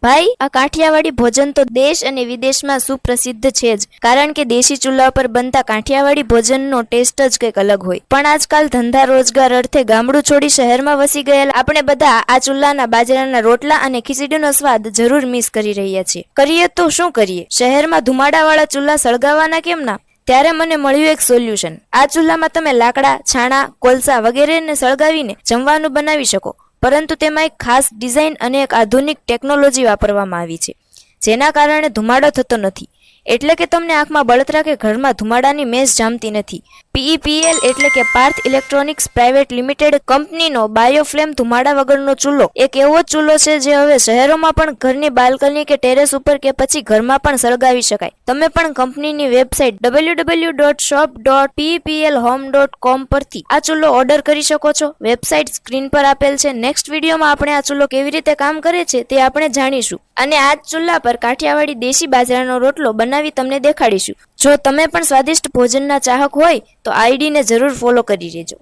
ભાઈ, આ કાઠિયાવાડી ભોજન તો દેશ અને વિદેશમાં સુપ્રસિદ્ધ છે જ, કારણ કે દેશી ચૂલા પર બનતા કાઠિયાવાડી ભોજનનો ટેસ્ટ જ કંઈક અલગ હોય. પણ આજકાલ ધંધા રોજગાર અર્થે ગામડું છોડી શહેરમાં વસી ગયેલા આપણે બધા આ ચૂલાના બાજરાના રોટલા અને ખીચડીનો સ્વાદ જરૂર મિસ કરી રહ્યા છીએ. કરીએ તો શું કરીએ? શહેરમાં ધુમાડાવાળા ચૂલા સળગાવવાના કેમ ના? ત્યારે મને મળ્યું એક સોલ્યુશન. આ ચૂલામાં તમે લાકડા, છાણા, કોલસા વગેરેને સળગાવીને જમવાનું બનાવી શકો, પરંતુ તેમાં એક ખાસ ડિઝાઇન અને એક આધુનિક ટેકનોલોજી વાપરવામાં આવી છે, જેના કારણે ધુમાડો થતો નથી. એટલે કે તમને આંખમાં બળતરા કે ઘરમાં ધુમાડાની મેસ જામતી નથી. PEPL એટલે કે પાર્થ ઇલેક્ટ્રોનિક્સ પ્રાઇવેટ લિમિટેડ કંપનીનો બાયોફ્લેમ ધુમાડા વગરનો ચૂલો એક એવો જ ચૂલો છે જે હવે શહેરોમાં પણ ઘરની બાલ્કની કે ટેરેસ ઉપર કે પછી ઘરમાં પણ સળગાવી શકાય. તમે પણ કંપનીની વેબસાઇટ www.shop.peplhome.com પરથી આ ચૂલો ઓર્ડર કરી શકો છો. વેબસાઇટ સ્ક્રીન પર આપેલ છે. નેક્સ્ટ વિડીયોમાં આપણે આ ચૂલો કેવી રીતે કામ કરે છે તે આપણે જાણીશું, અને આ જ ચૂલા પર કાઠિયાવાડી દેશી બાજરાનો રોટલો બનાવી તમને દેખાડીશું. જો તમે પણ સ્વાદિષ્ટ ભોજનના ચાહક હોય તો આઈડીને જરૂર ફોલો કરી લેજો.